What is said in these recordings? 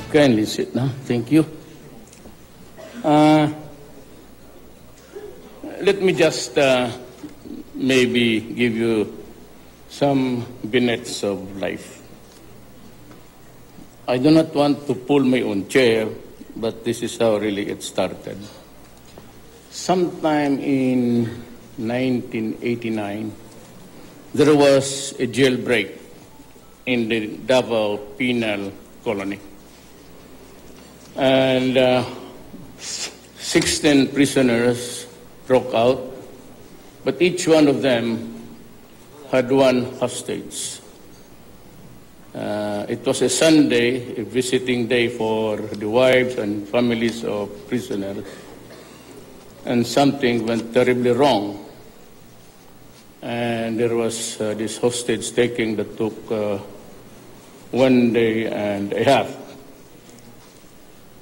Kindly sit now. Thank you. Let me just maybe give you some vignettes of life. I do not want to pull my own chair, but this is how really it started. Sometime in 1989, there was a jailbreak in the Davao Penal Colony. And 16 prisoners broke out, but each one of them had one hostage. It was a Sunday, a visiting day for the wives and families of prisoners, and something went terribly wrong. And there was this hostage taking that took 1 day and a half.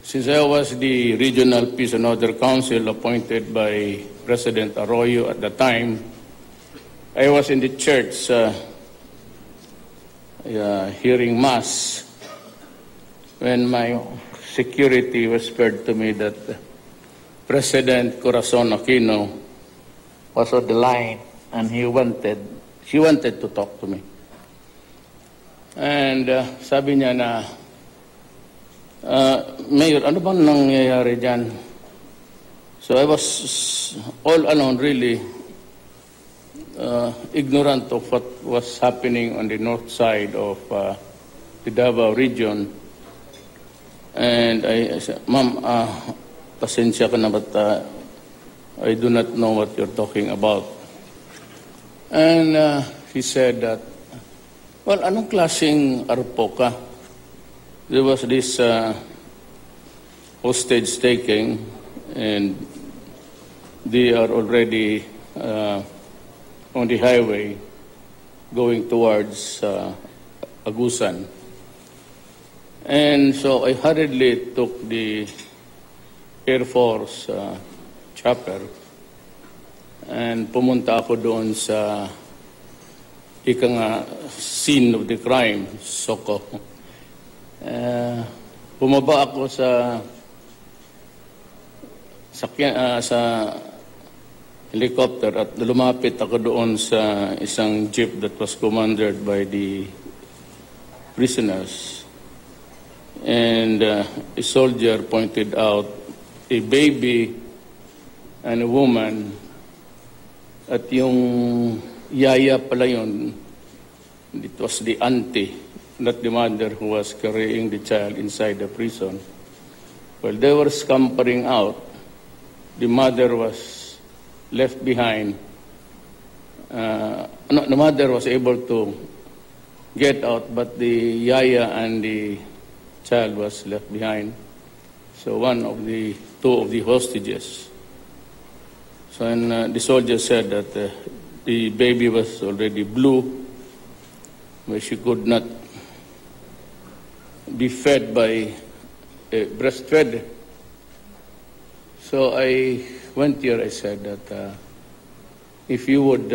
Since I was the Regional Peace and Order Council appointed by President Arroyo at the time, I was in the church hearing Mass when my security whispered to me that President Corazon Aquino was on the line and she wanted to talk to me. And sabi niya na, Mayor, ano bang nangyayari dyan? So I was all alone, really ignorant of what was happening on the north side of the Davao region. And I said, Ma'am, pasensya ka na, but I do not know what you're talking about. And he said that, well, anong klaseng arpo ka? There was this hostage taking, and they are already on the highway going towards Agusan. And so I hurriedly took the Air Force chopper and pumunta ako doon sa scene of the crime, Soko. Bumaba ako sa helicopter at lumapit ako doon sa isang jeep that was commanded by the prisoners. And a soldier pointed out a baby and a woman, at yung yaya pala yun, it was the auntie, not the mother, who was carrying the child inside the prison. While they were scampering out, the mother was left behind. The mother was able to get out, but the yaya and the child was left behind. So two of the hostages. So the soldier said that the baby was already blue, but she could not be fed by breastfed. So I went here, I said that if you would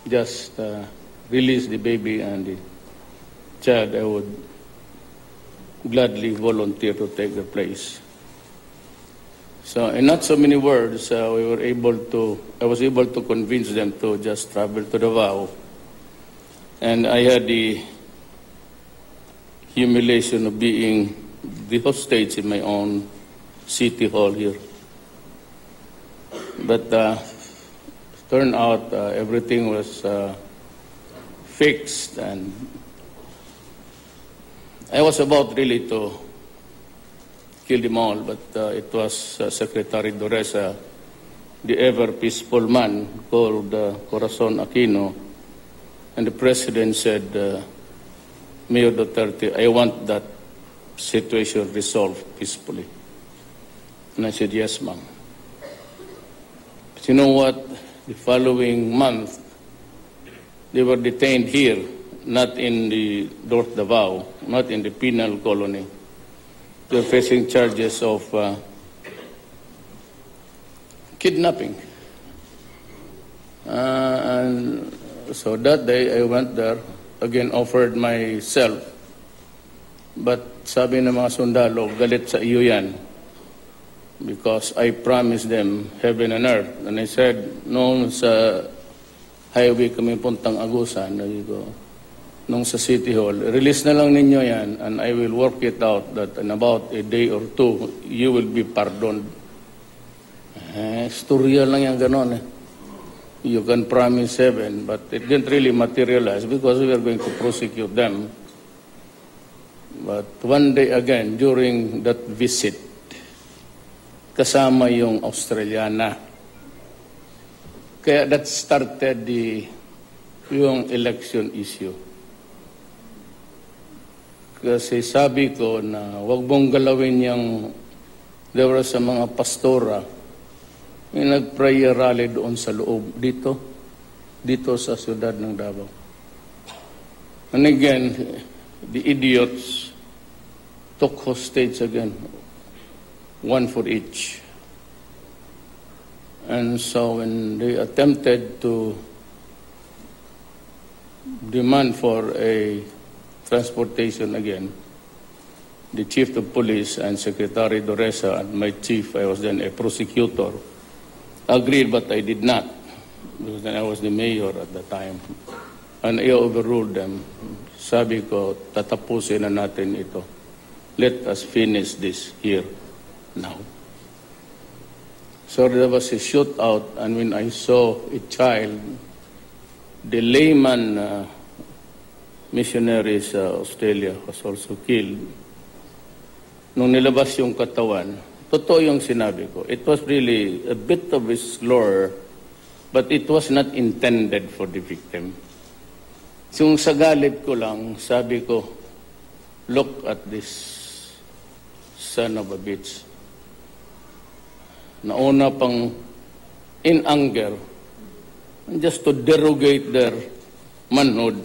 just release the baby and the child, I would gladly volunteer to take the place. So in not so many words, I was able to convince them to just travel to Davao. And I had the humiliation of being the hostage in my own city hall here. But turned out everything was fixed, and I was about really to kill them all, but it was Secretary Doresa, the ever peaceful man called Corazon Aquino, and the President said, Mayor Duterte, I want that situation resolved peacefully. And I said, yes, ma'am. But you know what? The following month, they were detained here, not in the North Davao, not in the penal colony. They were facing charges of kidnapping. And so that day I went there, again offered myself But sabi ng mga sundalo, galit sa iyo yan. Because I promised them heaven and earth. And I said, noong sa highway kami puntang Agusan, nung sa City Hall, release na lang ninyo yan and I will work it out that in about a day or two, you will be pardoned. Storya lang yan ganon eh. You can promise heaven, but it didn't really materialize because we are going to prosecute them. But one day again, during that visit, kasama yung Australiana. Kaya that started yung election issue. Kasi sabi ko na wag mong galawin yung there were sa mga pastora yung nag-prayer rally doon sa loob dito sa siyudad ng Davao. And again, the idiots took hostage again, one for each. And so when they attempted to demand for a transportation again, the chief of police and Secretary Doresa and my chief, I was then a prosecutor, agreed, but I did not, because then I was the mayor at the time. And I overruled them. Sabi ko, tatapusin na natin ito. Let us finish this here now. So there was a shootout, and when I saw a child, the layman missionary sa Australia was also killed. Nung nilabas yung katawan, totoo yung sinabi ko. It was really a bit of a slur, but it was not intended for the victim. So sa galit ko lang, sabi ko, look at this son of a bitch. Nauna pang in anger, just to derogate their manhood.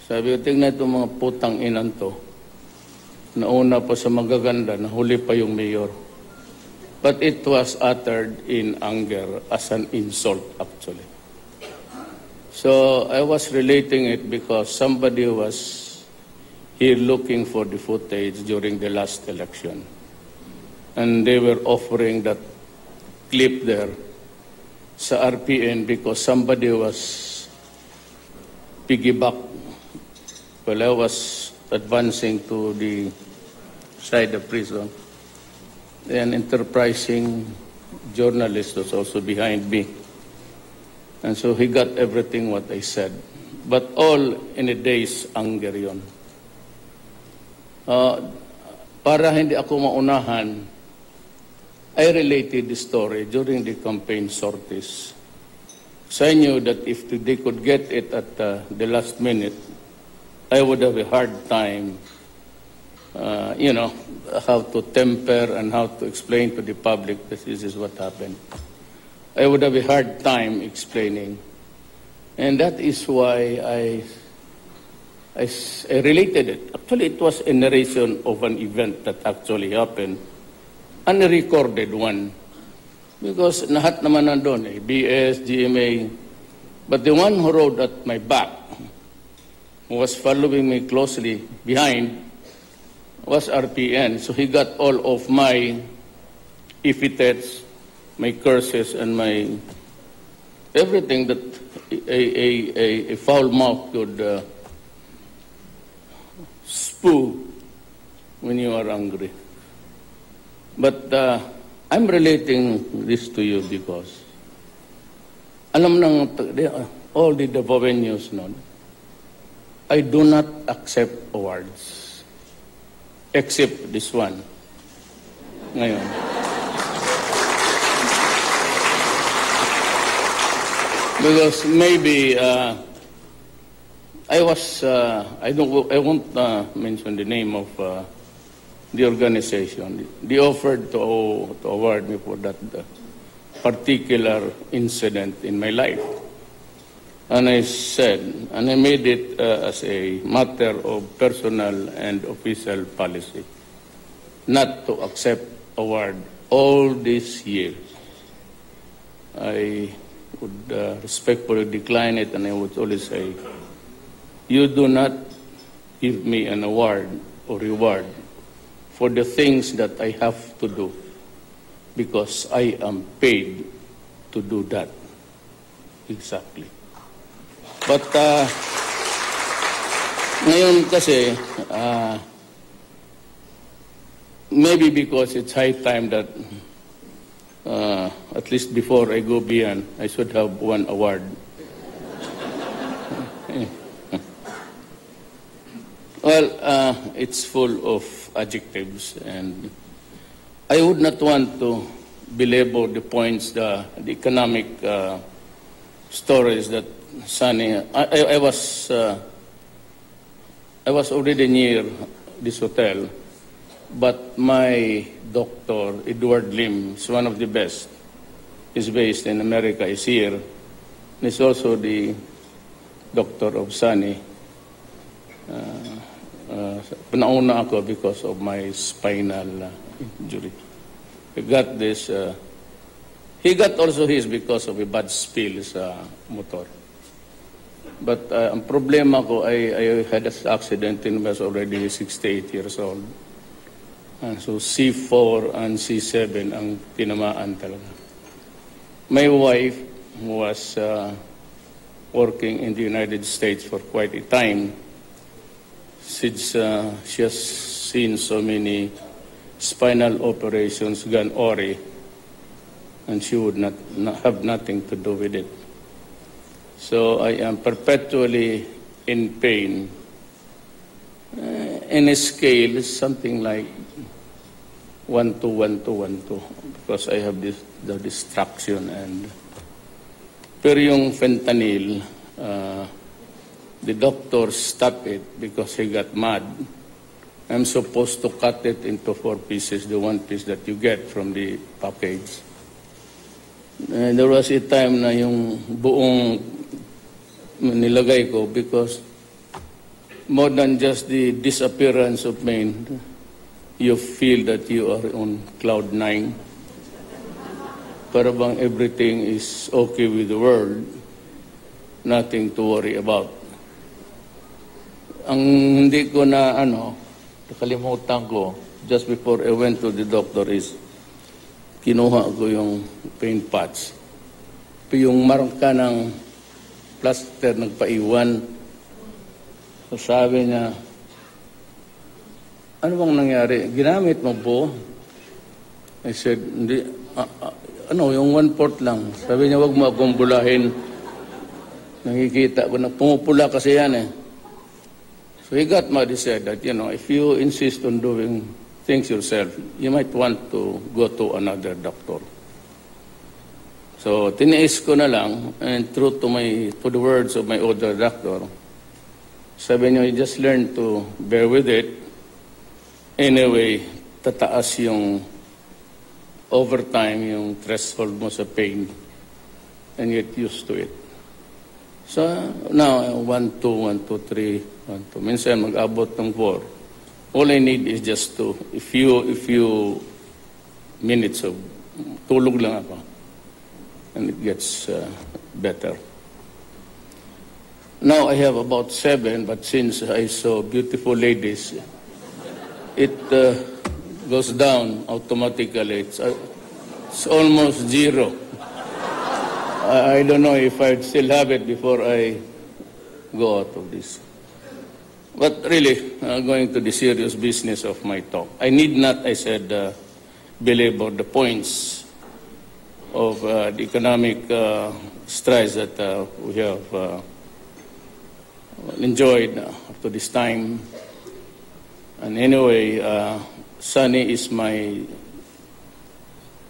Sabi ko, tingnan itong mga putang inan to. Nauna pa sa magaganda, nahuli pa yung mayor. But it was uttered in anger as an insult, actually. So I was relating it because somebody was here looking for the footage during the last election. And they were offering that clip there sa RPN because somebody was piggyback while I was advancing to the side of prison. An enterprising journalist was also behind me. And so he got everything what I said. But all in a day's anger yun. Para hindi ako maunahan, I related the story during the campaign sorties. So I knew that if they could get it at the last minute, I would have a hard time, how to temper and how to explain to the public that this is what happened. I would have a hard time explaining. And that is why I related it. Actually, it was a narration of an event that actually happened, unrecorded one. Because lahat naman nandun, BS, GMA. But the one who rode at my back, who was following me closely behind, was RPN. So he got all of my epithets, my curses, and my everything that a foul mouth could spew when you are angry. But I'm relating this to you because alam nang all the Davaoenos know, I do not accept awards except this one. Ngayon. Because maybe I won't mention the name of the organization. They offered to award me for that particular incident in my life. And I said, and I made it as a matter of personal and official policy, not to accept award all these years. I would respectfully decline it, and I would always say, you do not give me an award or reward for the things that I have to do because I am paid to do that. Exactly. But ngayon kasi, maybe because it's high time that at least before I go beyond, I should have one award. Well, it's full of adjectives, and I would not want to belabor the points, the economic stories that Sunny. I was already near this hotel, but my doctor, Edward Lim, is one of the best. He's based in America, is here. He's also the doctor of Sunny. Nauna ako because of my spinal injury. He got this. He got also his because of a bad spill sa motor. But ang problema ko, I had an accident when I was already 68 years old. So C4 and C7 ang tinamaan talaga. My wife was working in the United States for quite a time since she has seen so many spinal operations gone awry, and she would not have nothing to do with it. So I am perpetually in pain. In a scale, something like 1 to 1 to 1 to, because I have the distraction. And pero yung fentanyl, the doctor stopped it because he got mad. I'm supposed to cut it into 4 pieces, the 1 piece that you get from the package. And there was a time na yung buong nilagay ko because more than just the disappearance of pain, you feel that you are on cloud 9. Para bang everything is okay with the world, nothing to worry about. Ang hindi ko na nakalimutan ko just before I went to the doctor is kinuha ko yung pain patch. Yung marka ng plaster nagpaiwan. So sabi niya, ano bang nangyari? Ginamit mo po? I said, hindi. Yung 1/4 lang. Sabi niya, wag mo akong bulahin. Nakikita ko na pumupula kasi yan eh. So he got mad. He said that, if you insist on doing things yourself, you might want to go to another doctor. So tiniis ko na lang, and true to the words of my older doctor, sabi niya, you just learn to bear with it. Anyway, tataas yung overtime, yung threshold mo sa pain, and get used to it. So now, 1, 2, 1, 2, 3, 1, 2. Minsan mag-abot ng 4. All I need is just a few minutes of tulog lang ako. And it gets better. Now I have about 7, but since I saw beautiful ladies, it goes down automatically. It's almost 0. I don't know if I'd still have it before I go out of this. But really, going to the serious business of my talk, I need not, I said, belabor the points of the economic strides that we have enjoyed up to this time. And anyway, Sunny is my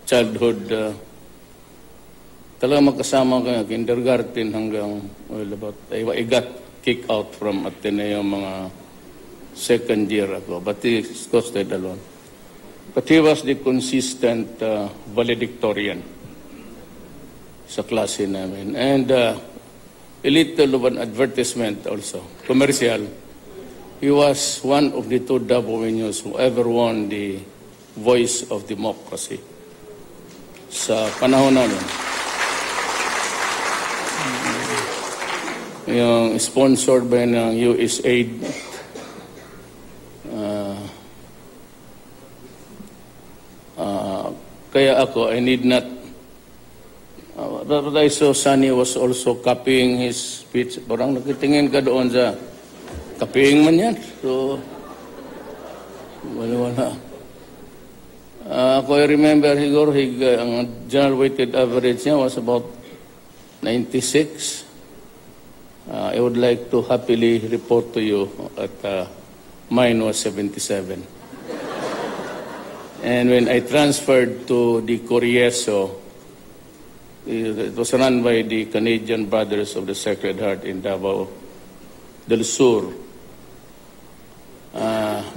childhood. Talaga magkasama ko kindergarten hanggang, I got kicked out from Ateneo mga second year ago, but he stayed alone. But he was the consistent valedictorian sa klase namin. And a little of an advertisement also, commercial. He was one of the 2 Dabaweños who ever won the Voice of Democracy sa panahon namin. Yung sponsored by ng USAID, Kaya ako, I need not. But I saw Sunny was also copying his speech. Parang nakitingin ka doon sa copying man yan. So, wala. Ako, I remember, ang general weighted average niya was about 96. I would like to happily report to you that mine was 77. And when I transferred to the Corieso, it was run by the Canadian Brothers of the Sacred Heart in Davao del Sur.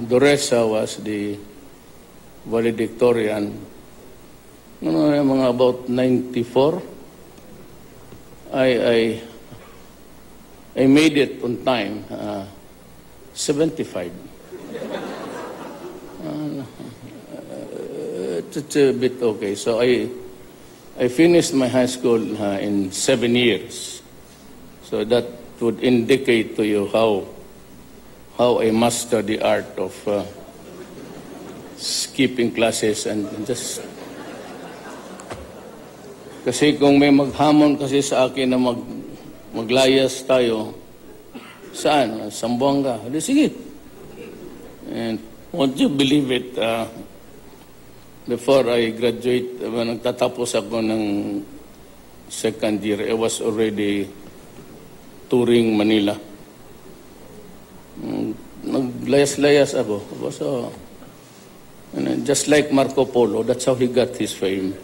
Doresa was the valedictorian. Mga about 94. I made it on time, 75. It's a bit okay. So I finished my high school in 7 years. So that would indicate to you how I mastered the art of skipping classes and just... Kasi kung may maghamon kasi sa akin na maglayas tayo, saan? Sambuanga. Sige. And won't you believe it, before I graduate, nagtatapos ako ng second year, I was already touring Manila. Naglayas-layas ako. So, just like Marco Polo, that's how he got his fame.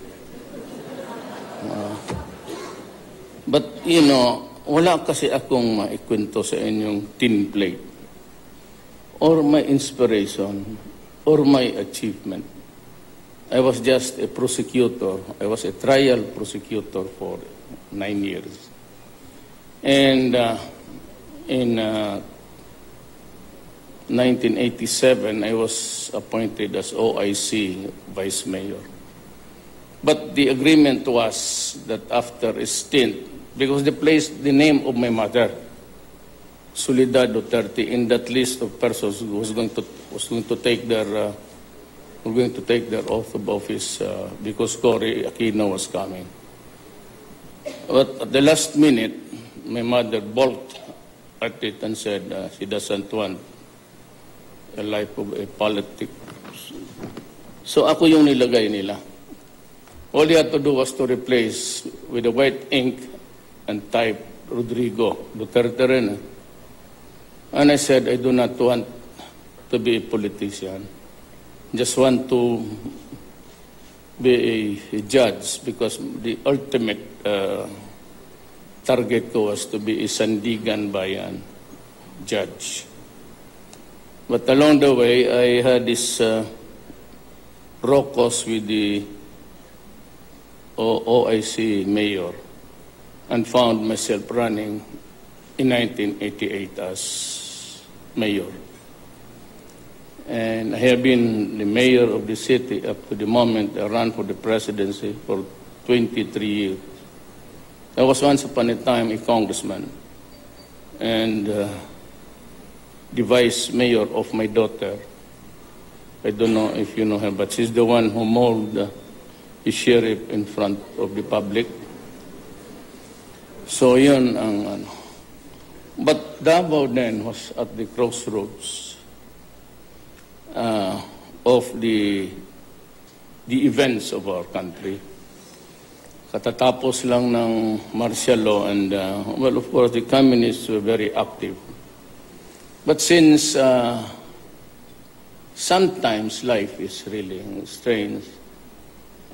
But, you know, wala kasi akong maikwento sa inyong tin plate or my inspiration or my achievement. I was just a prosecutor. I was a trial prosecutor for 9 years. And in 1987, I was appointed as OIC Vice Mayor. But the agreement was that after a stint, because they placed the name of my mother, Soledad Duterte, in that list of persons who was going to take their oath of office because Cory Aquino was coming. But at the last minute, my mother balked at it and said she doesn't want a life of a politic. So ako yung nilagay nila. All you had to do was to replace with a white ink and type Rodrigo Duterte rin. And I said, I do not want to be a politician. Just want to be a judge because the ultimate target ko was to be a Sandigan Bayan judge. But along the way, I had this raucous with the OIC mayor and found myself running in 1988 as mayor. And I have been the mayor of the city up to the moment I ran for the presidency for 23 years. I was once upon a time a congressman and the vice mayor of my daughter. I don't know if you know her, but she's the one who mauled the sheriff in front of the public. So yun ang ano. But Davao then was at the crossroads of the events of our country. Katatapos lang ng martial law and, well, of course, the communists were very active. But since sometimes life is really strange,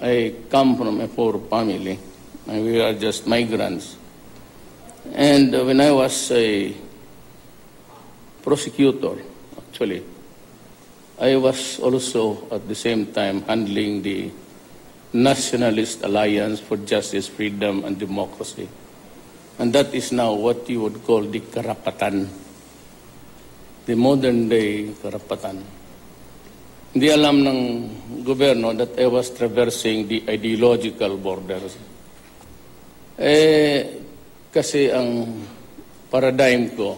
I come from a poor family, and we are just migrants. And when I was a prosecutor, actually, I was also at the same time handling the Nationalist Alliance for Justice, Freedom, and Democracy. And that is now what you would call the karapatan, the modern day karapatan. Hindi alam ng gobyerno that I was traversing the ideological borders. Kasi ang paradigm ko,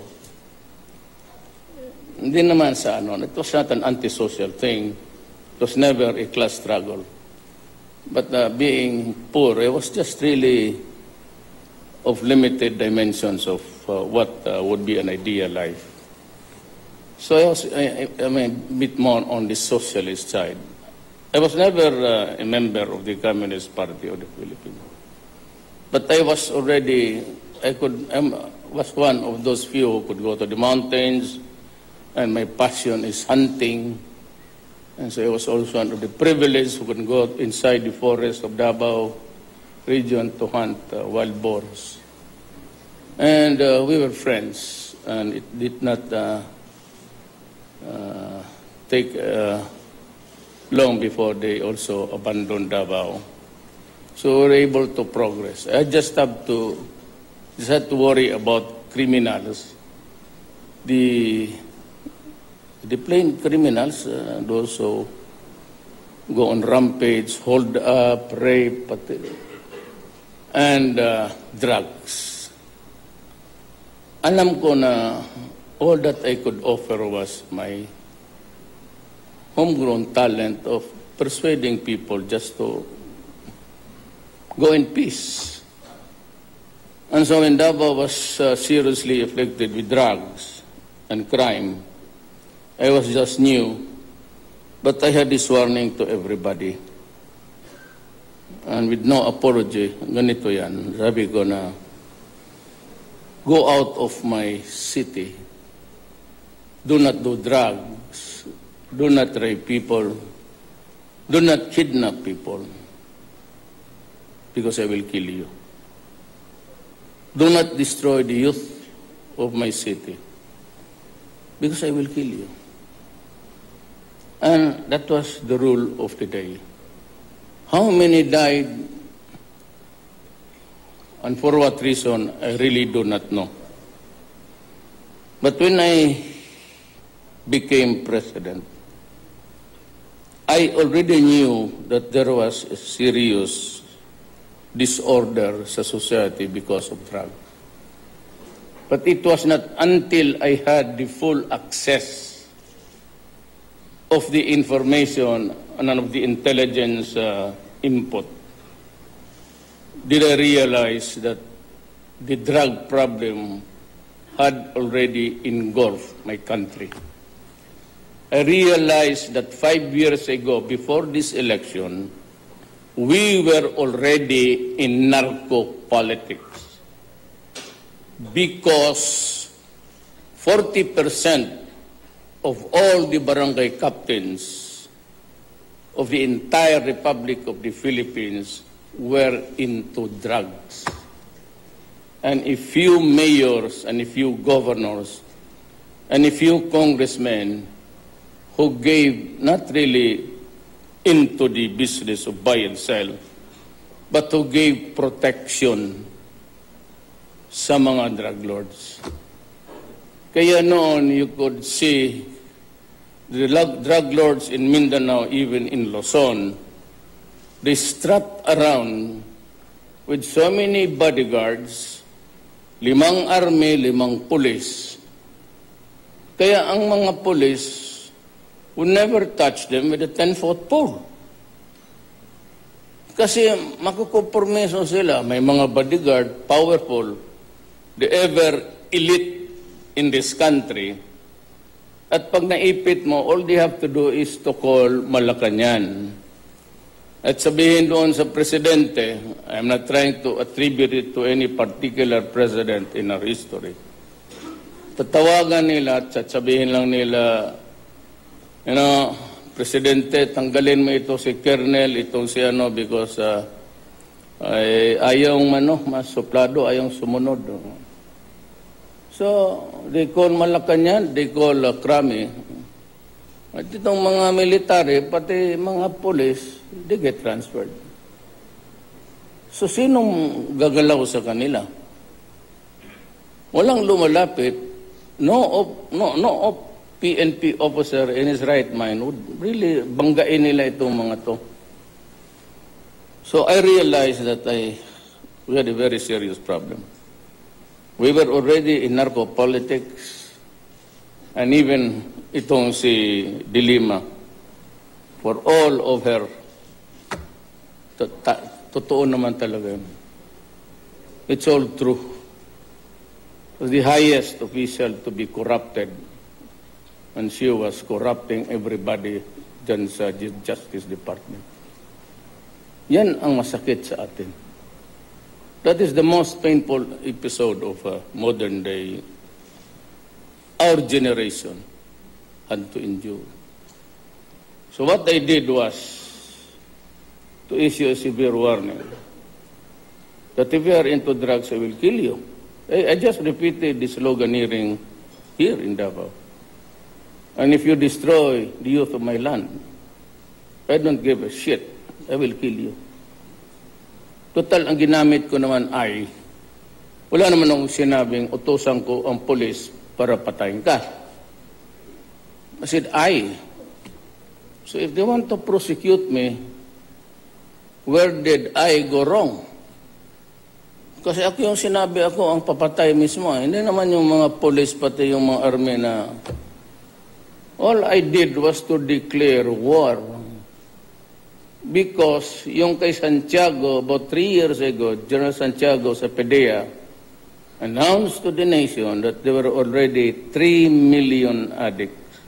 hindi naman sa ano, it was not an antisocial thing. It was never a class struggle. But being poor, I was just really of limited dimensions of what would be an ideal life. So I mean, a bit more on the socialist side. I was never a member of the Communist Party of the Philippines. But I was already, was one of those few who could go to the mountains, and my passion is hunting. And so I was also one of the privileged who could go inside the forest of Davao region to hunt wild boars. And we were friends, and it did not take long before they also abandoned Davao. So we were able to progress. I just had to worry about criminals. The plain criminals, those who go on rampage, hold up, rape, and drugs. Alam ko na all that I could offer was my homegrown talent of persuading people just to go in peace. And so when Davao was seriously afflicted with drugs and crime, I was just new, but I had this warning to everybody. And with no apology, ganito yan, sabi ko na, go out of my city. Do not do drugs. Do not rape people. Do not kidnap people, because I will kill you. Do not destroy the youth of my city, because I will kill you. And that was the rule of the day. How many died, and for what reason, I really do not know. But when I became president, I already knew that there was a serious disorder sa society because of drugs. But it was not until I had the full access of the information and of the intelligence input did I realize that the drug problem had already engulfed my country. I realized that 5 years ago, before this election, we were already in narco-politics because 40% of all the barangay captains of the entire Republic of the Philippines were into drugs. And a few mayors and a few governors and a few congressmen who gave not really into the business of buy and sell, but who gave protection sa mga drug lords. Kaya noon, you could see the drug lords in Mindanao, even in Luzon, they strapped around with so many bodyguards, 5 army, 5 pulis. Kaya ang mga pulis would never touch them with a 10-foot pole. Kasi makukompromiso sila. May mga bodyguard, powerful, the ever elite in this country. At pag naipit mo, all they have to do is to call Malacanang. At sabihin doon sa presidente, I'm not trying to attribute it to any particular president in our history. Tatawagan nila at sabihin lang nila, Presidente, tanggalin mo ito si Kernel, itong si because ayaw mas suplado, ayaw sumunod. So, they call Malacanang, they call Krami. At itong mga military, pati mga police, they get transferred. So, sinong gagalaw sa kanila? Walang lumalapit. No PNP officer in his right mind would really banggain nila itong mga to. So I realized that we had a very serious problem. We were already in narco-politics, and even itong si Dilima, for all of her Totoo naman talaga yun. It's all true. The highest official to be corrupted, and she was corrupting everybody dyan sa Justice Department. Yan ang masakit sa atin. That is the most painful episode of modern day our generation had to endure. So what I did was to issue a severe warning that if you are into drugs, I will kill you. I just repeated the sloganeering here in Davao. And if you destroy the youth of my land, I don't give a shit. I will kill you. Total, ang ginamit ko naman ay, wala naman akong sinabing utusan ko ang polis para patayin ka. I said, So if they want to prosecute me, where did I go wrong? Kasi ako yung sinabi ako ang papatay mismo. Hindi naman yung mga polis pati yung mga army na all I did was to declare war. Because yung kay Santiago, about 3 years ago, General Santiago sa PDEA announced to the nation that there were already 3 million addicts.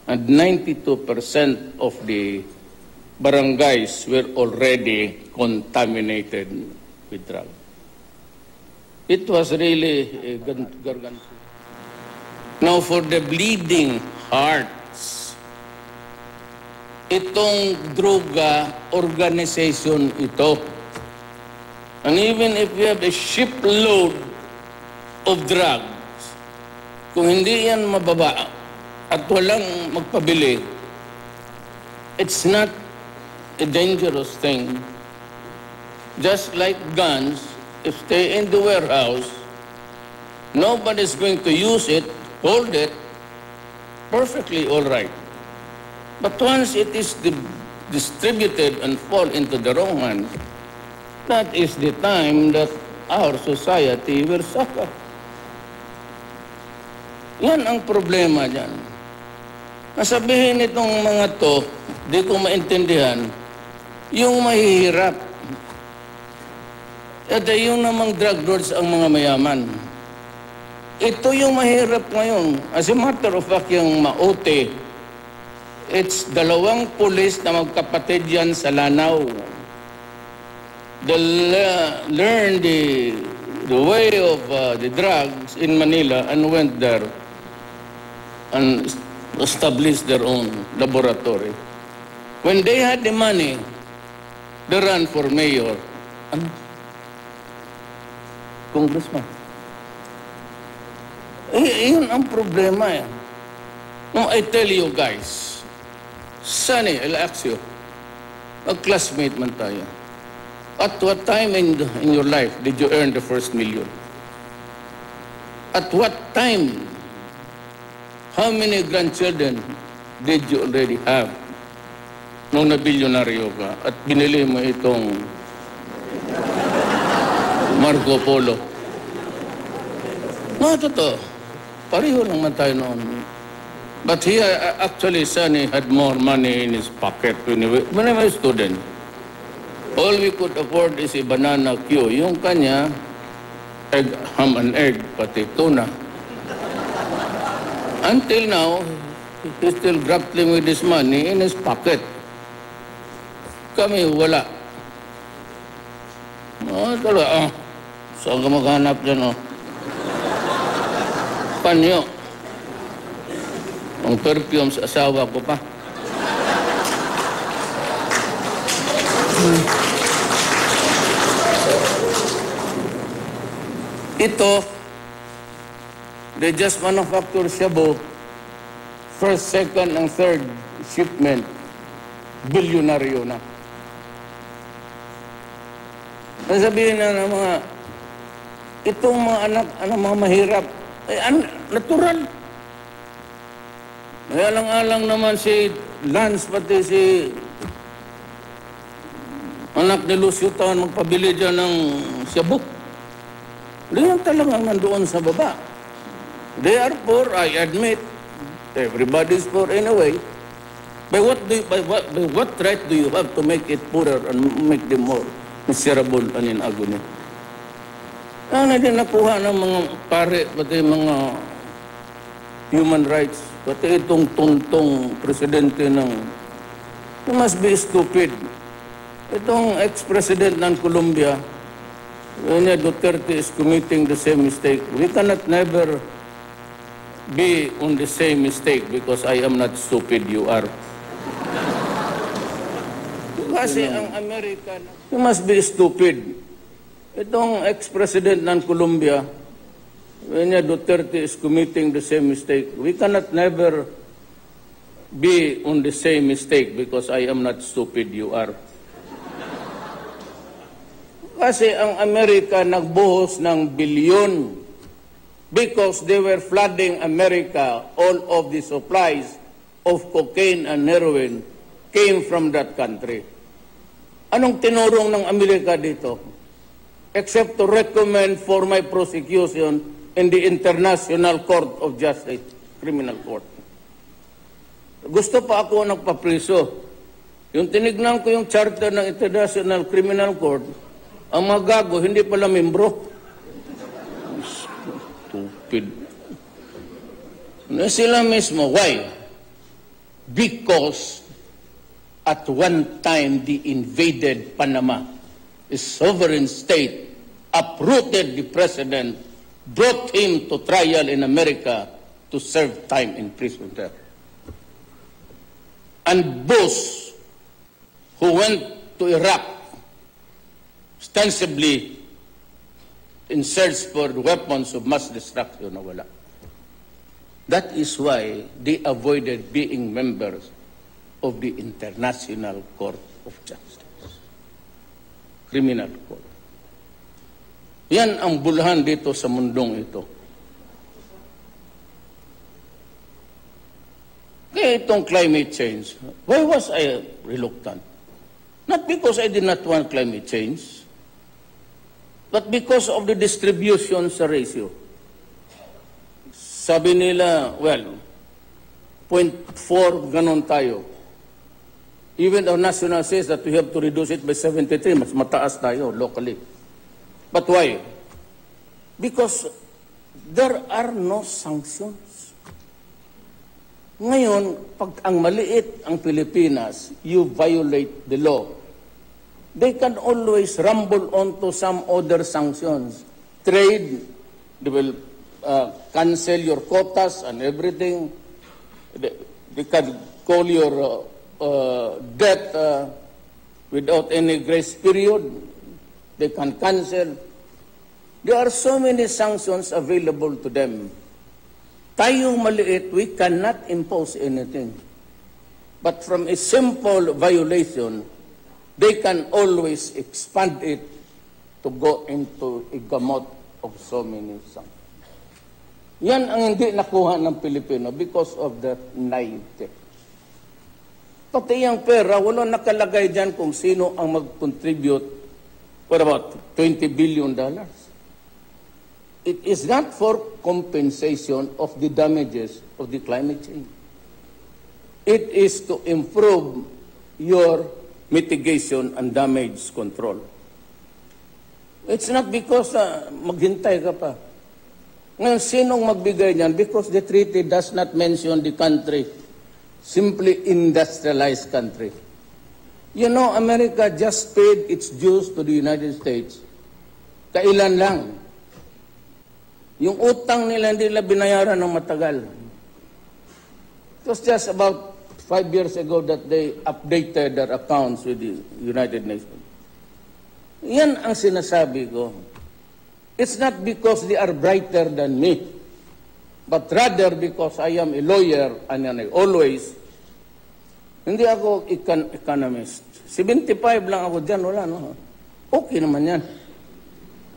And 92% of the barangays were already contaminated with drugs. It was really a gargantuan. Now for the bleeding hearts, itong droga organization ito. And even if you have a shipload of drugs, kung hindi yan mababa at walang magpabili, it's not a dangerous thing. Just like guns, if stay in the warehouse, nobody's going to use it, hold it, perfectly all right. But once it is distributed and fall into the wrong hands, that is the time that our society will suffer. Yan ang problema dyan. Nasabihin itong mga to, di ko maintindihan, yung mahihirap. At yung namang drug lords ang mga mayaman. Ito yung mahirap ngayon. As a matter of fact, yung maote, it's dalawang pulis na magkapatid yan sa Lanao. They learned the way of the drugs in Manila and went there and established their own laboratory. When they had the money, they ran for mayor and congressman. Yun ang problema yan. No, I tell you guys, Sunny, I'll ask you, mag-classmate man tayo. At what time in your life did you earn the first million? At what time, how many grandchildren did you already have nung nabilyonaryo ka at binili mo itong Marco Polo? No, totoo. Pareho naman tayo noon. But he actually, Sunny had more money in his pocket when he was a student. All we could afford is a banana Q. Yung kanya, ham and egg, pati tuna. Until now, he's still grappling with his money in his pocket. Kami, wala. Talaga, saan ka maghanap dyan, Panyo. Ang perfume sa asawa ko pa. Ito, they just manufacture shabu. First, second, and third shipment, bilyonaryo na. Nasabihin na ng mga, itong mga anak, mga mahirap, natural. May alang-alang naman si Lance, pati si anak ni Lucio Taon magpabili dyan ng shabu. Diyan talagang nandoon sa baba. They are poor, I admit. Everybody's poor anyway. By what right do you have to make it poorer and make them more miserable and in agony? Ano din nakuha ng mga pare, pati mga human rights, pati itong tuntong presidente ng, you must be stupid. Itong ex-president ng Colombia, when Duterte is committing the same mistake, we cannot never be on the same mistake because I am not stupid, you are. Kasi ang Amerika, you must be stupid. Itong ex-president ng Colombia, when Duterte is committing the same mistake, we cannot never be on the same mistake because I am not stupid, you are. Kasi ang Amerika nagbuhos ng bilyon because they were flooding America. All of the supplies of cocaine and heroin came from that country. Anong tinurong ng Amerika dito? Except to recommend for my prosecution in the International Court of Justice, Criminal Court. Gusto pa ako nagpapriso. Yung tinignan ko yung charter ng International Criminal Court, ang mga gago, hindi pala membro. Stupid. Na sila mismo. Why? Because at one time they invaded Panama. A sovereign state uprooted the president, brought him to trial in America to serve time in prison there. And Bush, who went to Iraq, ostensibly in search for weapons of mass destruction na wala. That is why they avoided being members of the International Court of Justice, Criminal Court. Yan ang bulahan dito sa mundong ito. Kaya itong climate change, why was I reluctant? Not because I did not want climate change, but because of the distribution sa ratio. Sabi nila, well, 0.4, ganon tayo. Even our national says that we have to reduce it by 73, mas mataas tayo locally. But why? Because there are no sanctions. Ngayon, pag ang maliit ang Pilipinas, you violate the law. They can always rumble onto some other sanctions. Trade, they will cancel your quotas and everything. They can call your debt without any grace period. They can cancel. There are so many sanctions available to them. Tayong maliit, we cannot impose anything. But from a simple violation, they can always expand it to go into a gamot of so many sanctions. Yan ang hindi nakuha ng Pilipino because of the naivete. Pati yung pera, walang nakalagay dyan kung sino ang mag-contribute for about $20 billion. It is not for compensation of the damages of the climate change. It is to improve your mitigation and damage control. It's not because maghintay ka pa. Ngayon, sinong magbigay niyan? Because the treaty does not mention the country, simply industrialized country. You know, America just paid its dues to the United States. Kailan lang. Yung utang nila, hindi nila binayaran ng matagal. It was just about 5 years ago that they updated their accounts with the United Nations. Yan ang sinasabi ko. It's not because they are brighter than me, but rather because I am a lawyer and I always, hindi ako economist. 75 lang ako dyan, wala, no? Okay naman yan.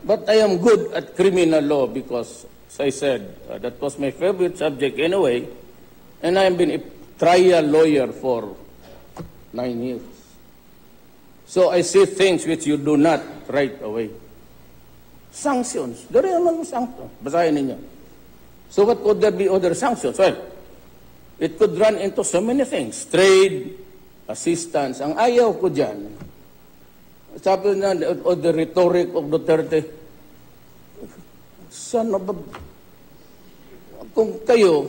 But I am good at criminal law because, as I said, that was my favorite subject anyway, and I have been a trial lawyer for 9 years. So I see things which you do not right away. Sanctions. Dari naman sanctions. Basahin ninyo. So what could there be other sanctions? Well, It could run into so many things. Trade, assistance. Ang ayaw ko dyan, sabi na, o the rhetoric of Duterte, sana ba, kung kayo,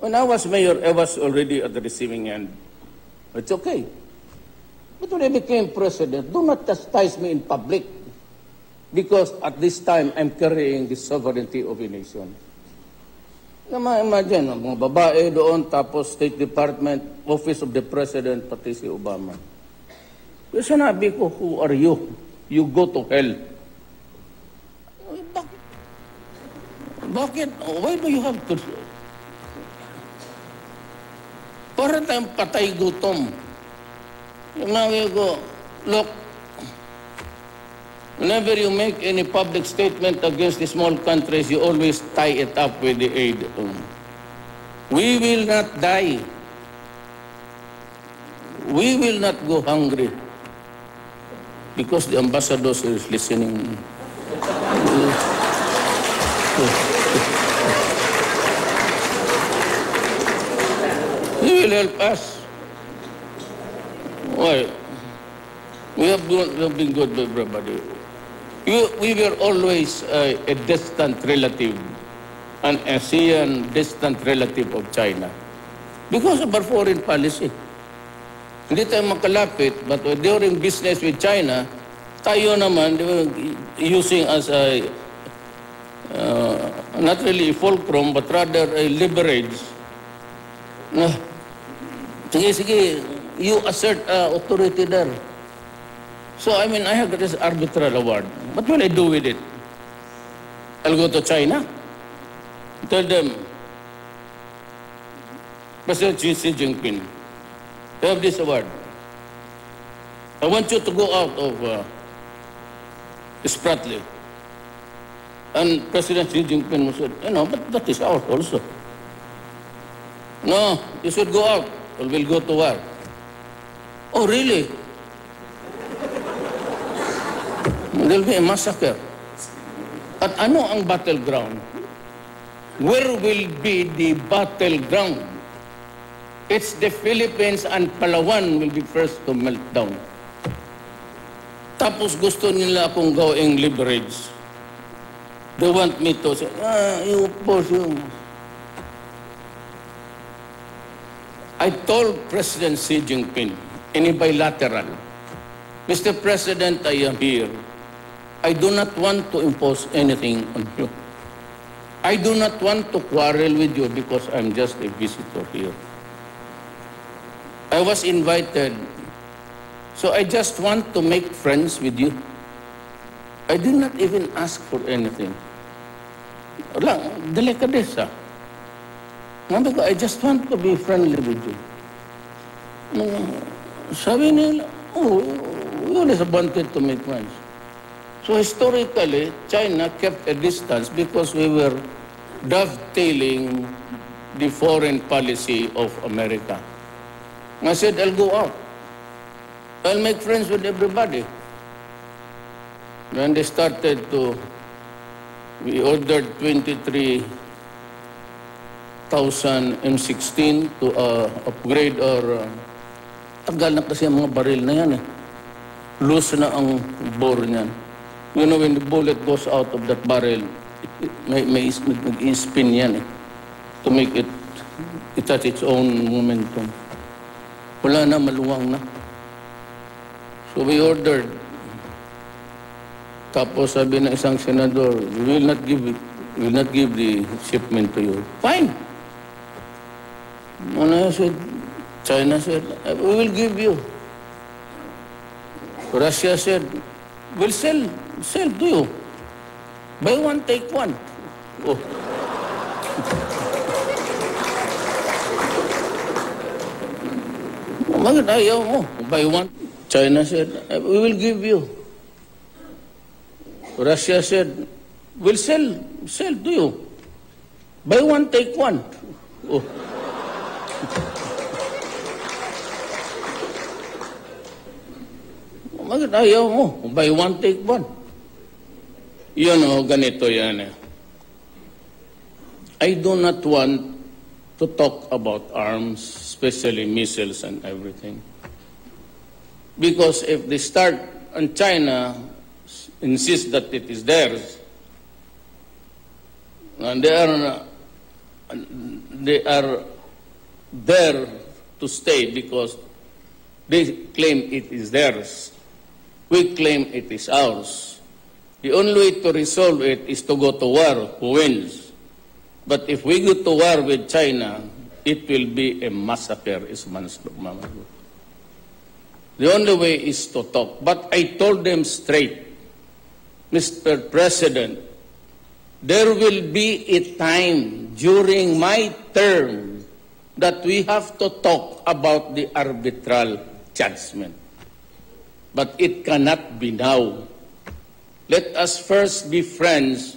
when I was mayor, I was already at the receiving end. It's okay. But when I became president, do not chastise me in public. Because at this time, I'm carrying the sovereignty of a nation. Imagine, mga babae doon, tapos State Department, Office of the President, pati si Obama. Yung sinabi ko, who are you? You go to hell. Bakit? Why do you have to? Para tayong patay gutom. Yung mga ko, look, whenever you make any public statement against the small countries, you always tie it up with the aid. We will not die. We will not go hungry. Because the ambassador is listening. He will help us. Why? We have been good with everybody. We were always a distant relative, an ASEAN distant relative of China because of our foreign policy. Hindi tayo makalapit, but during business with China, tayo naman using as a, not really a fulcrum, but rather a leverage. Sige, you assert authority there. So, I mean, I have this arbitral award. What will I do with it? I'll go to China, tell them, President Xi Jinping, I have this award. I want you to go out of Spratly. And President Xi Jinping said, but that is ours also. No, you should go out, or we'll go to war. Oh, really? There will be a massacre. At ano ang battleground? Where will be the battleground? It's the Philippines and Palawan will be first to melt down. Tapos gusto nila akong gawing leverage. They want me to say, you oppose you. I told President Xi Jinping in a bilateral, Mr. President, I am here. I do not want to impose anything on you. I do not want to quarrel with you because I'm just a visitor here. I was invited, so I just want to make friends with you. I did not even ask for anything. Wala, delikadesa. Sabi ko, I just want to be friendly with you. Sabi nila, we always wanted to make friends. So historically, China kept a distance because we were dovetailing the foreign policy of America. I said, I'll go out. I'll make friends with everybody. When they started we ordered 23,000 M16 to upgrade our, tagal na kasi ang mga baril na yan eh. Loose na ang bore niyan. You know, when the bullet goes out of that barrel, may spin yan eh. To make it has its own momentum. Wala na, maluwang na. So we ordered. Tapos sabi ng isang senador, we will not give the shipment to you. Fine. China said, we will give you. Russia said, we'll sell to you. Buy one, take one. Oh. Bakit ayaw mo? Buy one. China said, we will give you. Russia said, we'll sell to you. Buy one, take one. Oh. Bakit ayaw mo? Buy one, take one. Ganito yan eh. I do not want to talk about arms, especially missiles and everything. Because if they start, and China insists that it is theirs, and they are there to stay because they claim it is theirs. We claim it is ours. The only way to resolve it is to go to war. Who wins? But if we go to war with China, it will be a massacre, is Manslog Mamago. The only way is to talk. But I told them straight, Mr. President, there will be a time during my term that we have to talk about the arbitral judgment. But it cannot be now. Let us first be friends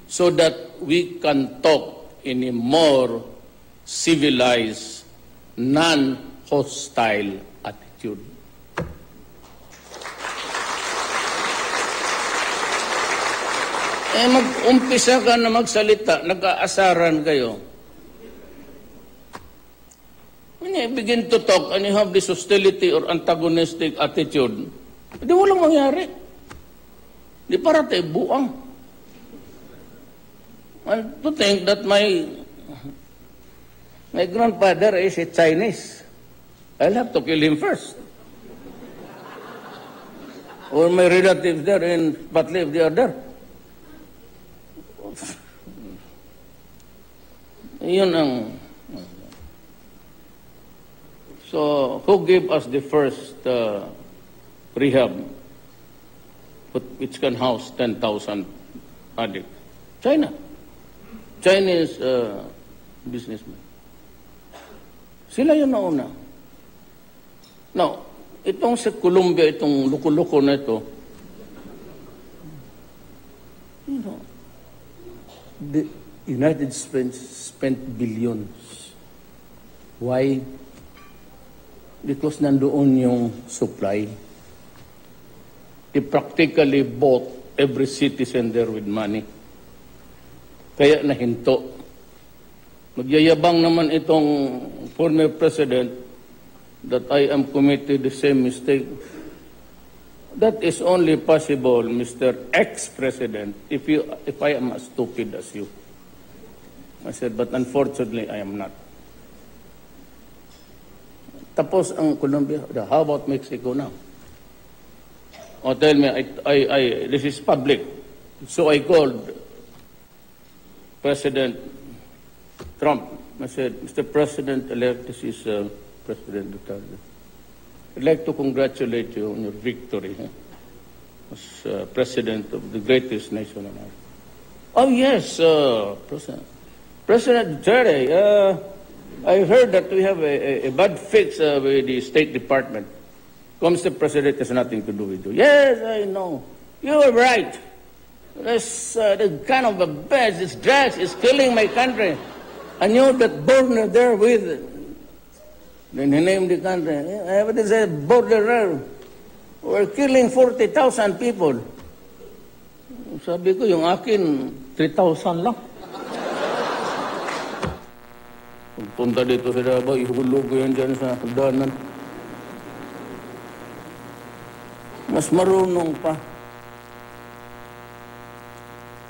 so that we can talk in a more civilized, non-hostile attitude. Mag-umpisa ka na magsalita, nag-aasaran kayo. When you begin to talk and you have this hostility or antagonistic attitude, hindi walang mangyari. Di para tayo buang. And to think that my grandfather is a Chinese, I'll have to kill him first. Or my relatives there in Patli, if they are there. Yun ang... So, who gave us the first rehab which can house 10,000 addicts? China. Chinese businessmen. Sila yun nauna. Now, itong sa Colombia, itong luko-luko na ito, you know, the United States spent billions. Why? Because nandoon yung supply. They practically bought every citizen there with money. Kaya nahinto. Magyayabang naman itong former president that I am committed the same mistake. That is only possible, Mr. Ex-President, if I am as stupid as you. I said, but unfortunately, I am not. Tapos ang Colombia, how about Mexico now? Oh, tell me, this is public. So I called President Trump. I said, Mr. President-elect, this is President Duterte. I'd like to congratulate you on your victory as President of the greatest nation on earth. Oh, yes, President Duterte, I heard that we have a bad fix with the State Department. Mr. President has nothing to do with you. Yes, I know. You are right. This kind of a bad, this drugs is killing my country. I knew that border there with, then he named the country. What is a border there? We're killing 40,000 people. Sabi ko, yung akin, 3,000 lang. Punta dito sa Davao, ihulog ko yan dyan sa hagdanan. Mas marunong pa.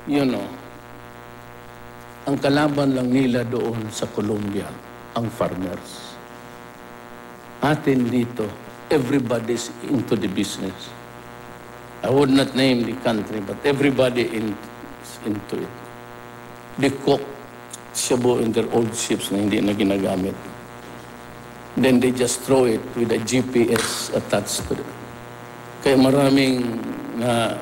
You know, ang kalaban lang nila doon sa Colombia, ang farmers. Atin dito, everybody's into the business. I would not name the country, but everybody is into it. They cook shabu in their old ships na hindi na ginagamit. Then they just throw it with a GPS attached to it. Kaya maraming na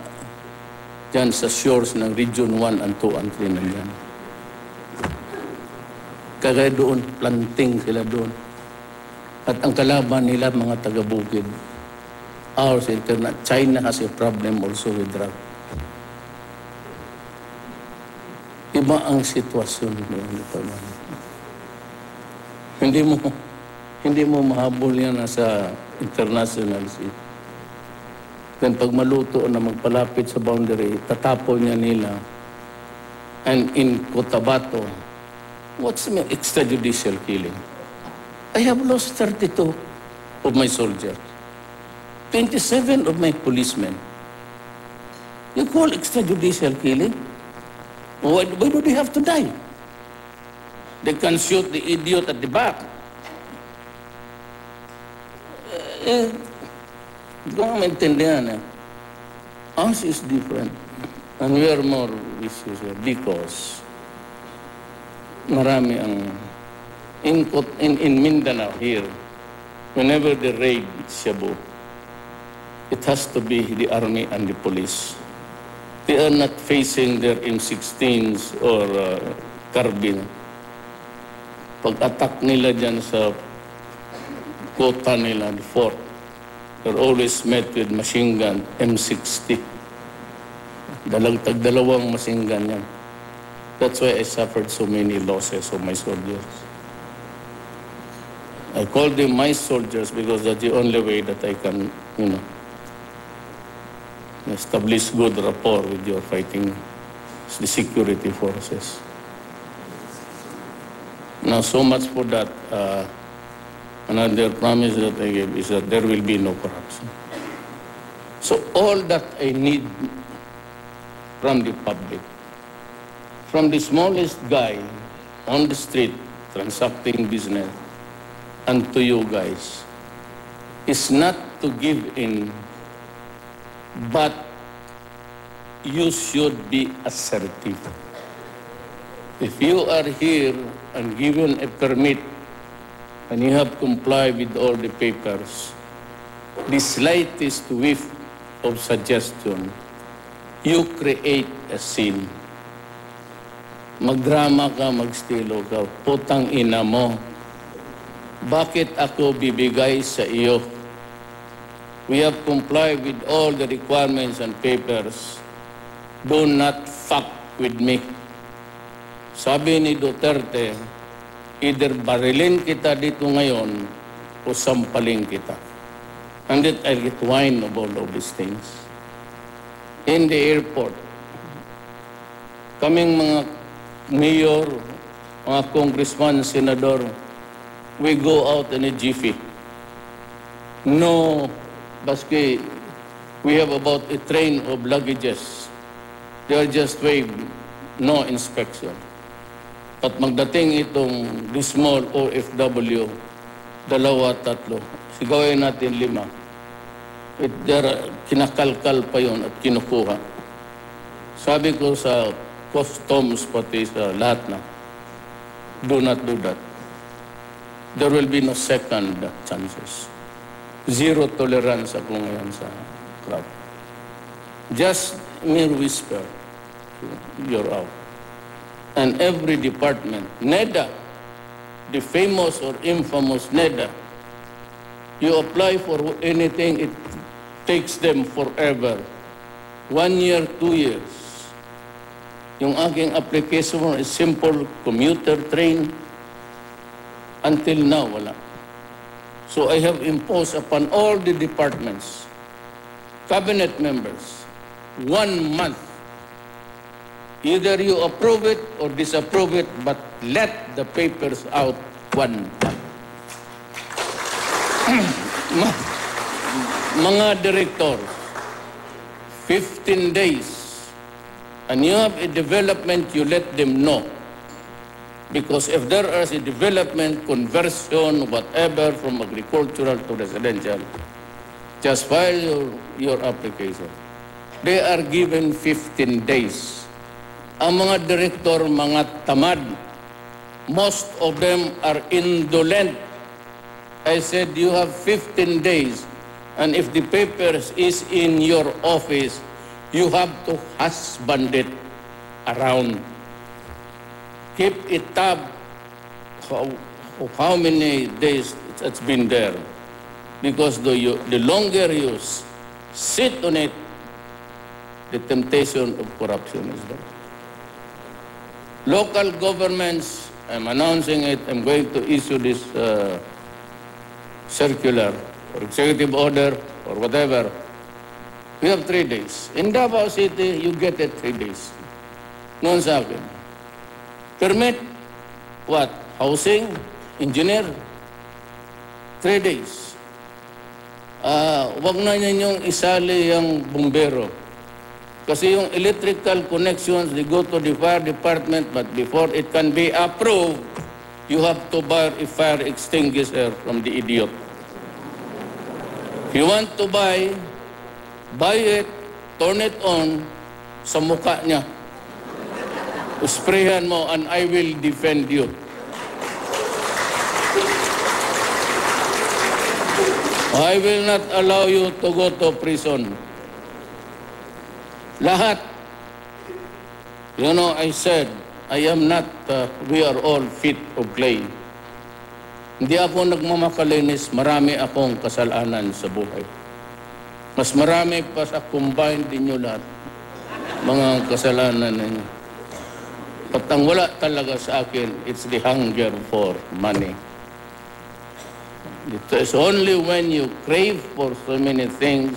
dyan sa shores ng Region 1 and 2 and 3 na dyan. Kaya doon, planting sila doon. At ang kalaban nila, mga taga-bukid. Ours, China has a problem also with drug. Iba ang sitwasyon doon. Hindi mo mahabol yan sa international sea. Then pag maluto na magpalapit sa boundary, tatapon niya nila. And in Cotabato, What's the extrajudicial killing? I have lost 32 of my soldiers, 27 of my policemen. You call extrajudicial killing? Why do they have to die? They can shoot the idiot at the back. Hindi ko maintindihan. Ours is different. And we are more vicious because marami ang in Mindanao here, whenever they raid Cebu, it has to be the army and the police. They are not facing their M16s or carbine. Pag-attack nila dyan sa kota nila, the fort, they're always met with machine gun, M60. Dalawang machine gun yan. That's why I suffered so many losses of my soldiers. I call them my soldiers because that's the only way that I can, establish good rapport with your fighting, the security forces. Now, so much for that. Another promise that I gave is that there will be no corruption. So all that I need from the public, from the smallest guy on the street transacting business, and to you guys, is not to give in, but you should be assertive. If you are here and given a permit and you have complied with all the papers, the slightest whiff of suggestion, you create a scene. Magdrama ka, magstilo ka, putang ina mo. Bakit ako bibigay sa iyo? We have complied with all the requirements and papers. Do not fuck with me. Sabi ni Duterte, either barilin kita dito ngayon o sampalin kita. And that I get wine of all of these things. In the airport, kaming mga mayor, mga congressman, senador, we go out in a jiffy. No, baski, we have about a train of luggages. They are just waived, no inspection. At magdating itong the small OFW, 2, 3, sigawin natin 5. Kinakalkal pa yun at kinukuha. Sabi ko sa customs pati sa lahat na, do not do that. There will be no second chances. Zero tolerance ako ngayon sa crowd. Just mere whisper, you're out. And every department, NEDA, the famous or infamous NEDA, you apply for anything, it takes them forever. 1 year, 2 years. Yung aking application is simple commuter train. Until now, wala. So I have imposed upon all the departments, cabinet members, 1 month. Either you approve it or disapprove it, but let the papers out 1 month. Mga director, 15 days, and you have a development, you let them know. Because if there is a development, conversion, whatever, from agricultural to residential, just file your application. They are given 15 days. Ang mga direktor, mga tamad, most of them are indolent. I said, you have 15 days, and if the papers is in your office, you have to husband it around. Keep it tab of how many days it's been there. Because the longer you sit on it, the temptation of corruption is there. Local governments, I'm announcing it, I'm going to issue this circular or executive order or whatever. We have 3 days. In Davao City, you get it 3 days. Noon sa akin. Permit, what? Housing? Engineer? 3 days. Wag na ninyong isali yung bumbero. Kasi yung electrical connections, they go to the fire department, but before it can be approved, you have to buy a fire extinguisher from the idiot. If you want to buy it, turn it on sa mukha niya. Sprayhan mo and I will defend you. I will not allow you to go to prison. Lahat. You know, I said, I am not, we are all feet of clay. Hindi ako nagmamakalinis, marami akong kasalanan sa buhay. Mas marami pa sa combined ninyo lahat, mga kasalanan ninyo. At ang wala talaga sa akin, it's the hunger for money. It is only when you crave for so many things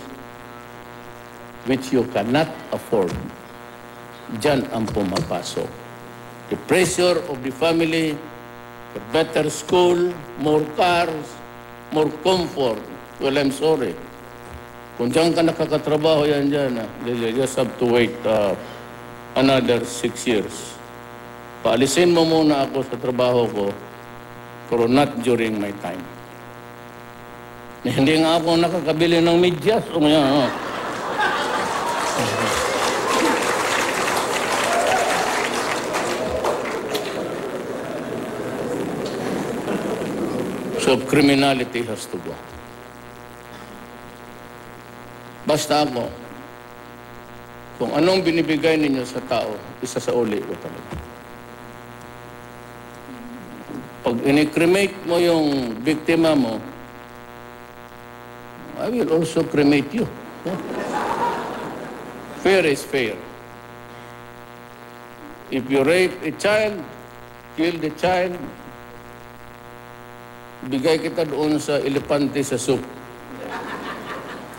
which you cannot afford, diyan ang pumapasok. The pressure of the family, a better school, more cars, more comfort. Well, I'm sorry. Kung diyan ka nakakatrabaho yan dyan, you just have to wait another 6 years. Paalisin mo muna ako sa trabaho ko, pero not during my time. Hindi nga ako nakakabili ng medyas. O ngayon, So criminality has to go. Basta ako, kung anong binibigay ninyo sa tao, isa sa uli ko talaga. Pag in-cremate mo yung biktima mo, I will also cremate you. Fair is fair. If you rape a child, kill the child, bigay kita doon sa elepante sa soup.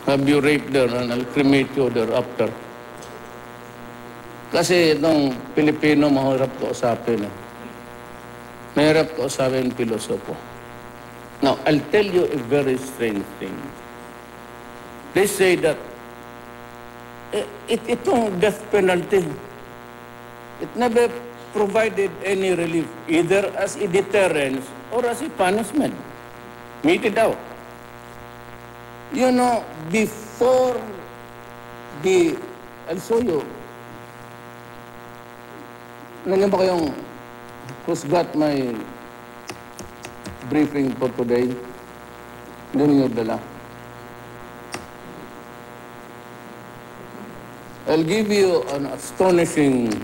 Have you raped her and I'll cremate you thereafter. Kasi itong Pilipino, mahirap kausapin. Mahirap kausapin pilosopo. Now, I'll tell you a very strange thing. They say that itong death penalty, it never provided any relief, either as a deterrence or as a punishment. Meet it out. You know, before I'll show you, nandiyan ba kayong who's got my briefing for today? Hindi niyo dala. I'll give you an astonishing...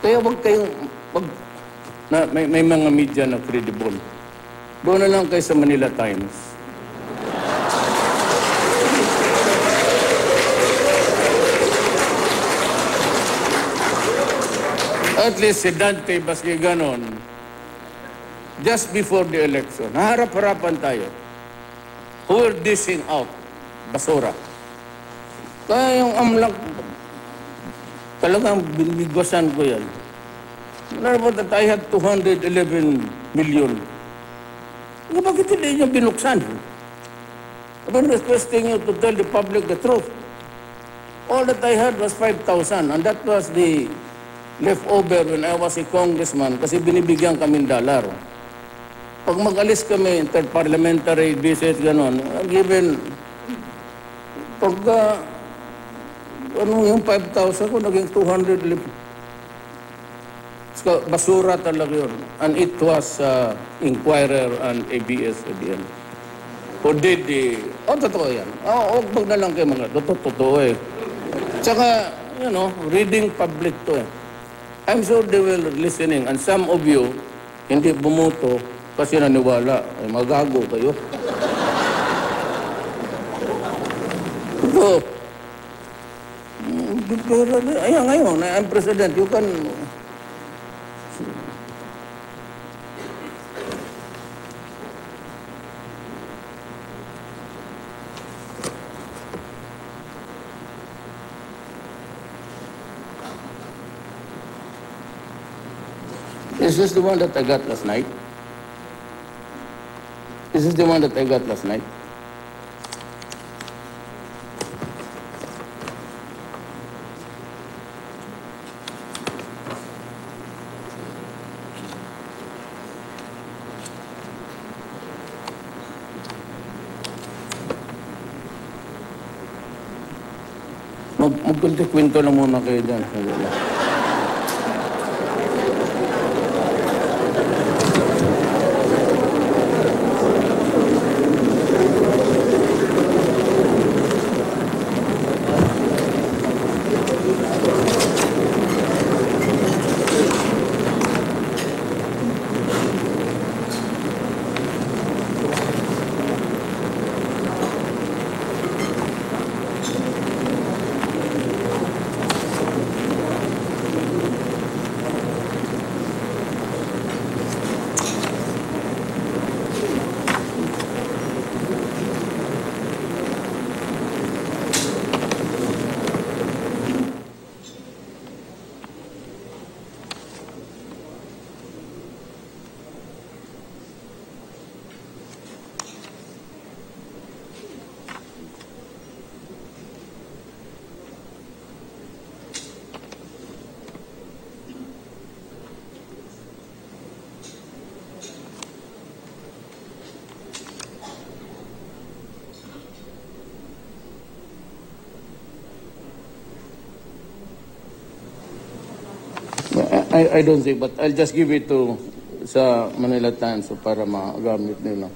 Kaya wag kayong... may mga media na credible. Doon na lang kayo sa Manila Times. At least si Dante Basquiganon, just before the election, naharap-harapan tayo. Who were dishing out basura. Kaya yung amlak, talagang binibigwasan ko yan. Ano that I had 211 million. Bakit hindi niyo binuksan? I'm requesting you to tell the public the truth. All that I had was 5,000, and that was the leftover when I was a congressman kasi binibigyan kaming dollar. Pag mag-alis kami, interparliamentary visit, gano'n, given, pagka, yung 5,000 ko, naging 200 lip. Basura talaga yun. And it was Inquirer and ABS-CBN. Who did totoo yan. Wag na lang kayo mga, totoo eh. Tsaka, reading public to eh. I'm sure they will listening. And some of you, hindi bumuto kasi naniwala. Ay, magago kayo. Ito, ayan ngayon, I'm president, you can... Is this the one that I got last night? Is this the one that I got last night? Magkunti-kwento lang muna kayo dyan. I don't think, but I'll just give it to sa Manila Times so para magamit nila.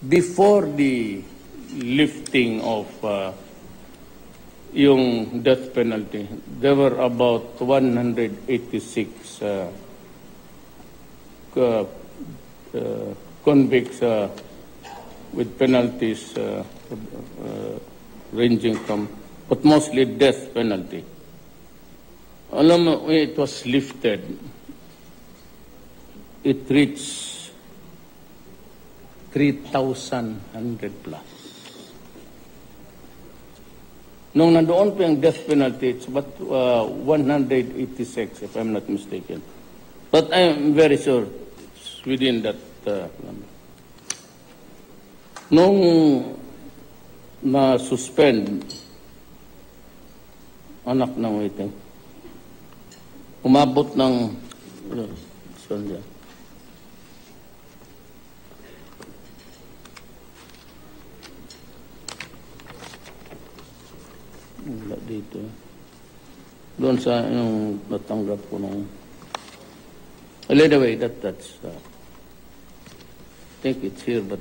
Before the lifting of yung death penalty, there were about 186 convicts with penalties ranging from, but mostly death penalty. Alam mo, when it was lifted, it reached 3,100 plus. Nung nandoon pa yung death penalty, it's about 186, if I'm not mistaken. But I'm very sure it's within that number. Nung na-suspend, anak ng waiting, umabot ng Sunday. Wala dito. Doon sa yung natanggap ko nung... Anyway, that's... I think it's here, but...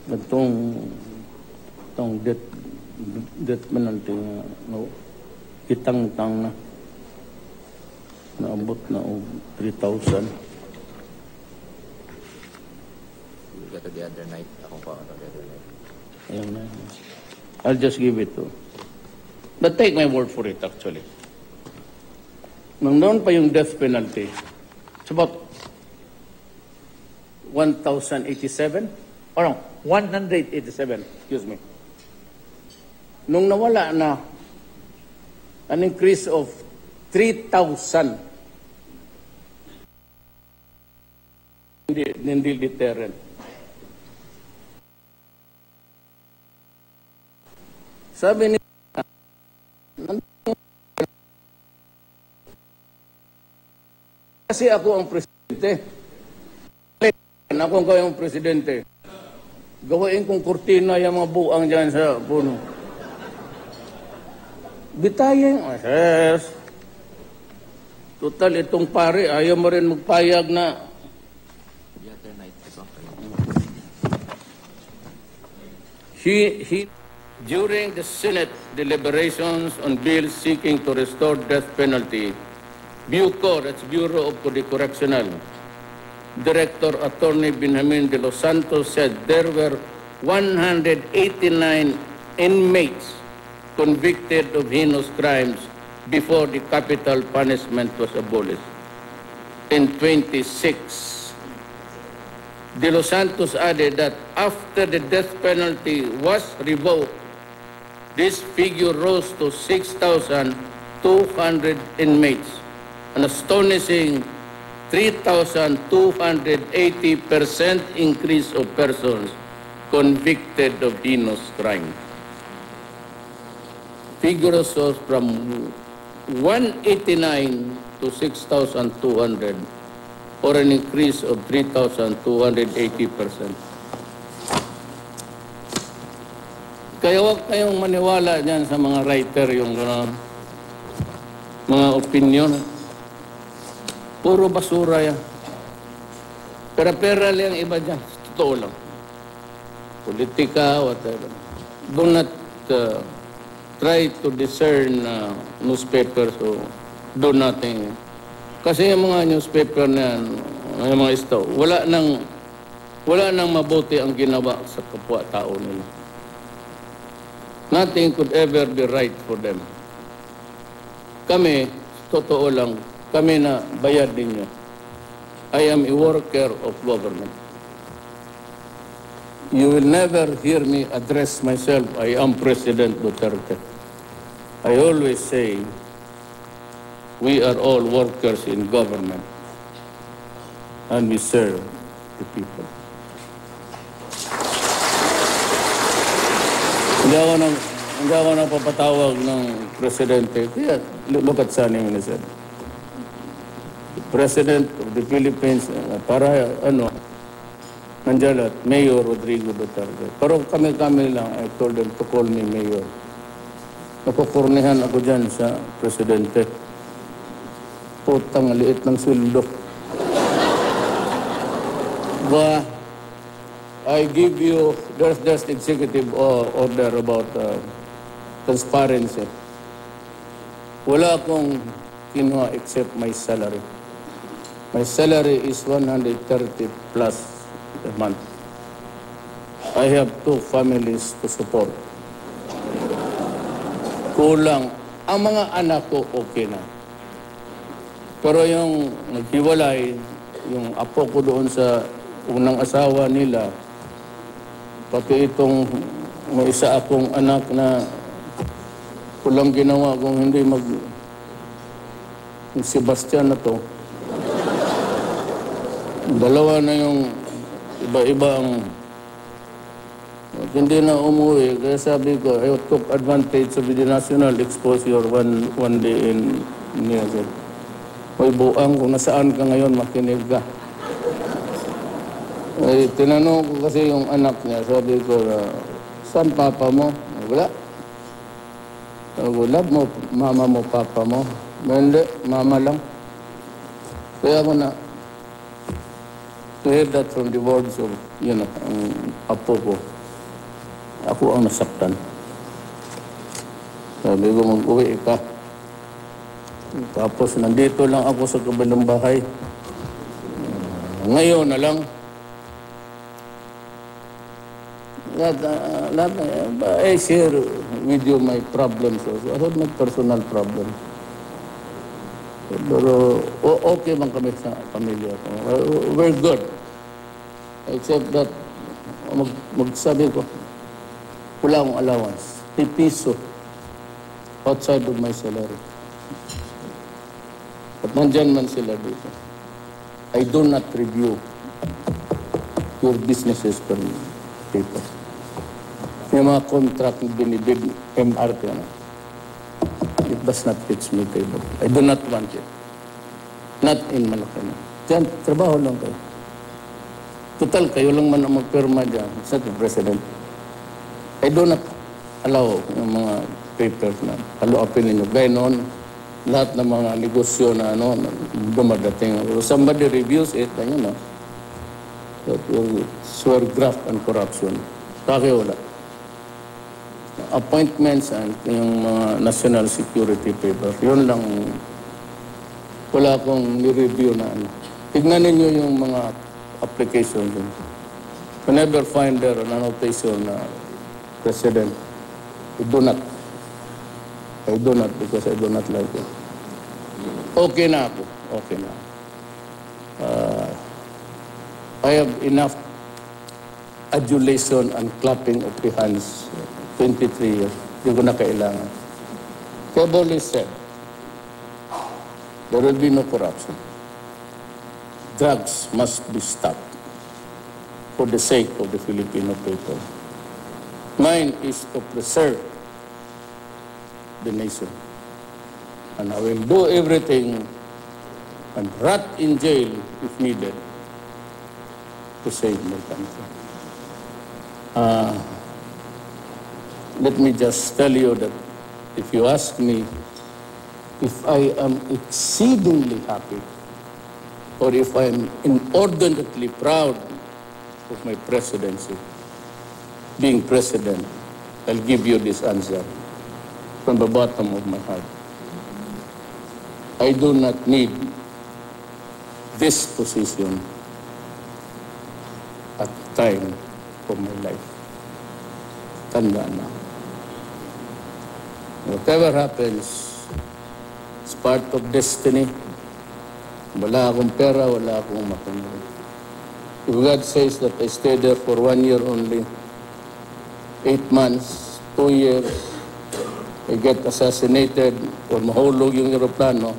Itong death penalty no, kitang-tang na naabot na 3,000. You got it the other night. Akong pa the other night. Ayan na. I'll just give it to. But take my word for it actually. Nung noon pa yung death penalty, it's about 1,087? Or no, 187, excuse me. Nung nawala na, an increase of 3,000. Hindi deterrent. Sabi ni kasi ako ang presidente. Ako ang presidente. Gawain kong kurtina yung mga buang dyan sa puno. Bitayin. Yes. Total, itong pare, ayaw mo rin magpayag na. The other night. During the Senate deliberations on bills seeking to restore death penalty, BUCOR, that's Bureau of Correctional, Director Attorney Benjamin de los Santos said there were 189 inmates convicted of heinous crimes before the capital punishment was abolished. In 26, De Los Santos added that after the death penalty was revoked, this figure rose to 6,200 inmates, an astonishing 3,280% increase of persons convicted of heinous crime. Figures rose from 189 to 6,200, or an increase of 3,280%. Kaya huwag kayong maniwala dyan sa mga writer, yung mga opinion. Puro basura yan. Pera-pera lang iba dyan. Totoo lang. Politika, whatever. Do not try to discern newspapers or do nothing. Kasi yung mga newspaper na yan, yung mga isto, wala nang mabuti ang ginawa sa kapwa-tao nila. Nothing could ever be right for them. Kami, totoo lang, kami na bayad ninyo. I am a worker of government. You will never hear me address myself, I am President Duterte. I always say, we are all workers in government and we serve the people. Hindi ako nang papatawag ng Presidente. Kaya, look at Sunny when he said, the President of the Philippines, para nandiyan at Mayor Rodrigo Duterte. Pero kami lang, I told them to call me Mayor. Nakukurnihan ako dyan sa Presidente. Putang liit ng sweldo. Ba, I give you, there's the executive order about transparency. Wala akong kinuha except my salary. My salary is 130 plus a month. I have 2 families to support. Kulang. Ang mga anak ko, okay na. Pero yung naghiwalay, yung apo ko doon sa unang asawa nila, pati itong may isa akong anak na kulang ginawa kung hindi yung Sebastian na to. Dalawa na yung iba-iba ang hindi na umuwi. Kaya sabi ko, I took advantage of the national exposure one day in Niagara. Hoy, buang, kung nasaan ka ngayon, makinig ka. Eh, tinanong ko kasi yung anak niya, sabi ko, saan papa mo? Wala. Love mo, mama mo, papa mo. Hindi, mama lang. Kaya ako na, to hear that from the words of, ang apo ko, ako ang nasaktan. Sabi ko, mag-uwi ka. Tapos, nandito lang ako sa kabilang bahay. Ngayon na lang, I share with you my problems also. I have my personal problems. Pero okay man kami sa pamilya ko. We're good. Except that, magsabi ko, wala akong allowance. 3 piso outside of my salary. At nandyan man sila dito. I do not review your businesses per paper. Yung mga contract na binibig MRT na. It does not fix me table. I do not want it. Not in Malacanang. Diyan, trabaho lang kayo. Total, kayo lang man ang magpirma dyan. It's not the President. I do not allow yung mga papers na haluapin ninyo. Gaya noon, lahat ng mga negosyo na dumadating. So somebody reviews it, and you know, that will swear graft and corruption. Kaya wala. Appointments and yung mga national security papers, yun lang, wala akong ni-review na ano. Tignan ninyo yung mga applications din. You never find there an annotation na President I do not. I do not because I do not like it. Okay na ako. Okay na. I have enough adulation and clapping of the hands. 23 years. Hindi ko na kailangan. I've always said, there will be no corruption. Drugs must be stopped for the sake of the Filipino people. Mine is to preserve the nation. And I will do everything and rot in jail if needed to save my country. Let me just tell you that if you ask me if I am exceedingly happy or if I am inordinately proud of my presidency, being president, I'll give you this answer from the bottom of my heart. I do not need this position at the time of my life. Tanda na. Whatever happens, it's part of destiny. Wala akong pera, wala akong makunin. If God says that I stay there for 1 year only, 8 months, 2 years, I get assassinated or mahulog yung eroplano,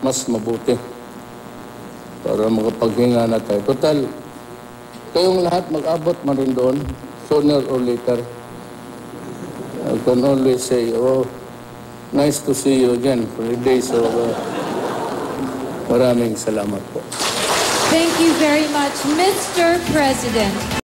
mas mabuti para makapaghinga na tayo. Total, kayong lahat mag-abot man rin doon, sooner or later. I can always say, oh, nice to see you again for the days of... maraming salamat po. Thank you very much, Mr. President.